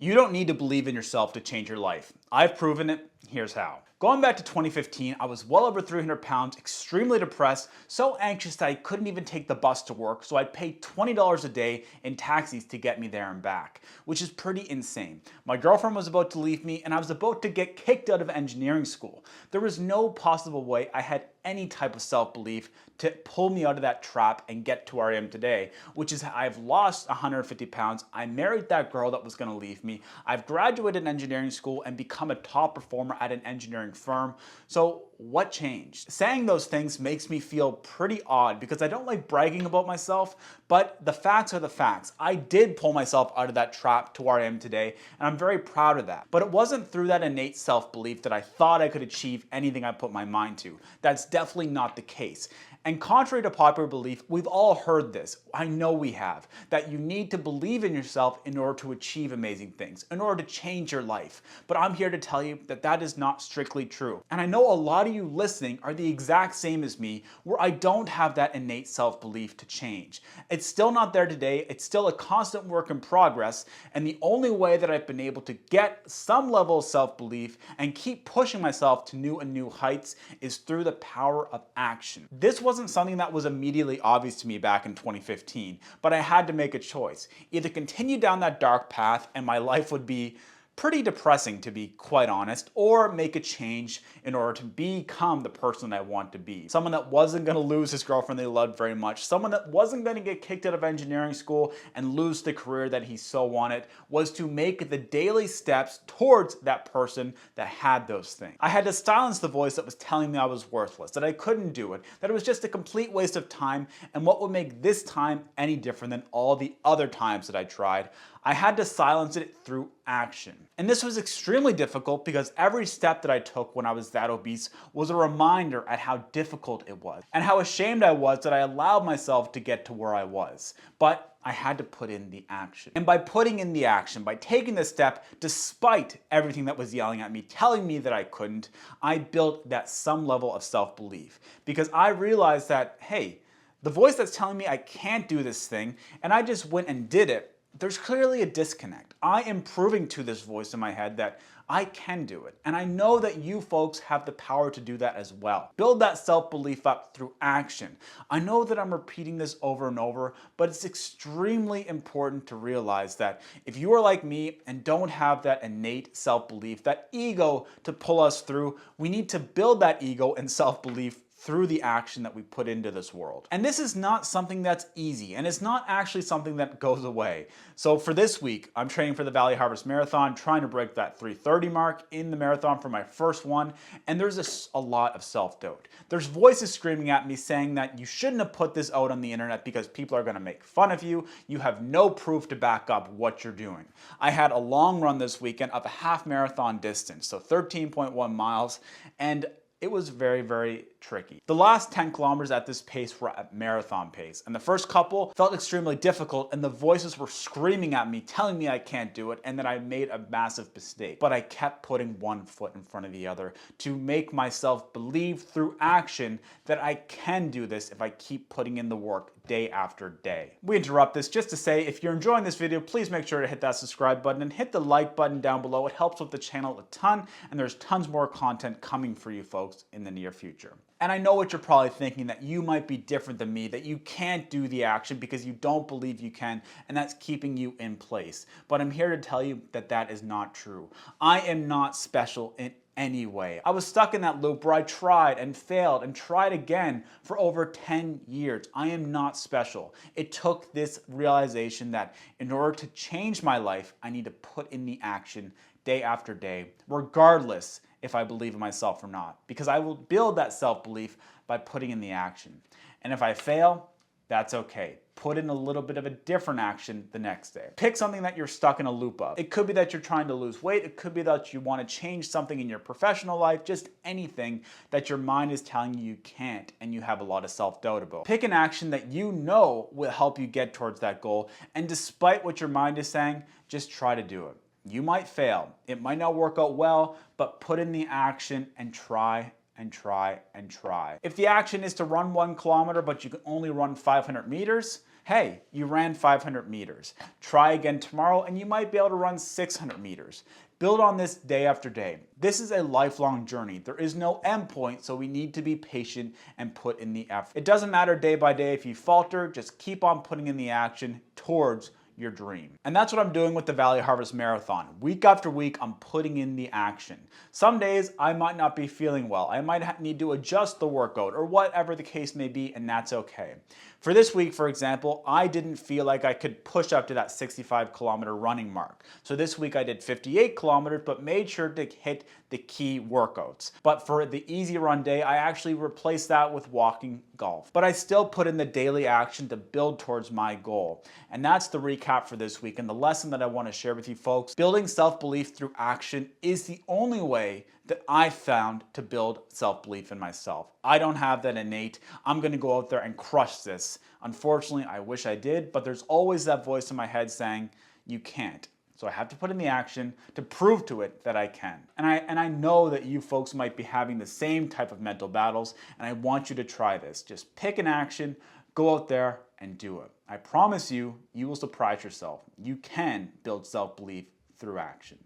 You don't need to believe in yourself to change your life. I've proven it. Here's how. Going back to 2015, I was well over 300 pounds, extremely depressed, so anxious that I couldn't even take the bus to work, so I'd pay $20 a day in taxis to get me there and back, which is pretty insane. My girlfriend was about to leave me, and I was about to get kicked out of engineering school. There was no possible way I had any type of self-belief to pull me out of that trap and get to where I am today, which is I've lost 150 pounds, I married that girl that was gonna leave me, I've graduated engineering school and become a top performer at an engineering firm. So what changed? Saying those things makes me feel pretty odd because I don't like bragging about myself, but the facts are the facts. I did pull myself out of that trap to where I am today, and I'm very proud of that. But it wasn't through that innate self-belief that I thought I could achieve anything I put my mind to. That's definitely not the case. And contrary to popular belief, we've all heard this, I know we have, that you need to believe in yourself in order to achieve amazing things, in order to change your life. But I'm here to tell you that that is not strictly true. And I know a lot of you listening are the exact same as me, where I don't have that innate self-belief to change. It's still not there today, it's still a constant work in progress, and the only way that I've been able to get some level of self-belief and keep pushing myself to new and new heights is through the power of action. This wasn't something that was immediately obvious to me back in 2015, but I had to make a choice. Either continue down that dark path and my life would be pretty depressing, to be quite honest, or make a change in order to become the person I want to be. Someone that wasn't going to lose his girlfriend they loved very much, someone that wasn't going to get kicked out of engineering school and lose the career that he so wanted, was to make the daily steps towards that person that had those things. I had to silence the voice that was telling me I was worthless, that I couldn't do it, that it was just a complete waste of time, and what would make this time any different than all the other times that I tried. I had to silence it through action. And this was extremely difficult because every step that I took when I was that obese was a reminder at how difficult it was and how ashamed I was that I allowed myself to get to where I was. But I had to put in the action. And by putting in the action, by taking the step, despite everything that was yelling at me, telling me that I couldn't, I built that some level of self-belief because I realized that, hey, the voice that's telling me I can't do this thing and I just went and did it, there's clearly a disconnect. I am proving to this voice in my head that I can do it. And I know that you folks have the power to do that as well. Build that self-belief up through action. I know that I'm repeating this over and over, but it's extremely important to realize that if you are like me and don't have that innate self-belief, that ego to pull us through, we need to build that ego and self-belief through the action that we put into this world. And this is not something that's easy, and it's not actually something that goes away. So for this week, I'm training for the Valley Harvest Marathon, trying to break that 3:30 mark in the marathon for my first one, and there's a lot of self-doubt. There's voices screaming at me saying that you shouldn't have put this out on the internet because people are gonna make fun of you, you have no proof to back up what you're doing. I had a long run this weekend of a half marathon distance, so 13.1 miles, and it was very, very tricky. The last 10 kilometers at this pace were at marathon pace, and the first couple felt extremely difficult, and the voices were screaming at me, telling me I can't do it, and that I made a massive mistake. But I kept putting one foot in front of the other to make myself believe through action that I can do this if I keep putting in the work day after day. We interrupt this just to say, if you're enjoying this video, please make sure to hit that subscribe button and hit the like button down below. It helps with the channel a ton, and there's tons more content coming for you folks in the near future. And I know what you're probably thinking, that you might be different than me, that you can't do the action because you don't believe you can, and that's keeping you in place. But I'm here to tell you that that is not true. I am not special in any way. I was stuck in that loop where I tried and failed and tried again for over 10 years. I am not special. It took this realization that in order to change my life, I need to put in the action day after day, regardless if I believe in myself or not, because I will build that self-belief by putting in the action. And if I fail, that's okay. Put in a little bit of a different action the next day. Pick something that you're stuck in a loop of. It could be that you're trying to lose weight. It could be that you want to change something in your professional life, just anything that your mind is telling you you can't and you have a lot of self-doubt about. Pick an action that you know will help you get towards that goal, and despite what your mind is saying, just try to do it. You might fail. It might not work out well, but put in the action and try and try and try. If the action is to run 1 kilometer, but you can only run 500 meters, Hey, you ran 500 meters. Try again tomorrow and you might be able to run 600 meters. Build on this day after day. This is a lifelong journey. There is no end point, so we need to be patient and put in the effort. It doesn't matter day by day if you falter, just keep on putting in the action towards your dream. And that's what I'm doing with the Valley Harvest Marathon. Week after week, I'm putting in the action. Some days I might not be feeling well. I might need to adjust the workout or whatever the case may be, and that's okay. For this week, for example, I didn't feel like I could push up to that 65-kilometer running mark. So this week I did 58 kilometers, but made sure to hit the key workouts. But for the easy run day, I actually replaced that with walking golf. But I still put in the daily action to build towards my goal. And that's the recap for this week. And the lesson that I want to share with you folks, building self-belief through action is the only way that I found to build self-belief in myself. I don't have that innate, I'm gonna go out there and crush this. Unfortunately, I wish I did, but there's always that voice in my head saying, you can't. So I have to put in the action to prove to it that I can. And I know that you folks might be having the same type of mental battles, and I want you to try this. Just pick an action, go out there and do it. I promise you, you will surprise yourself. You can build self-belief through action.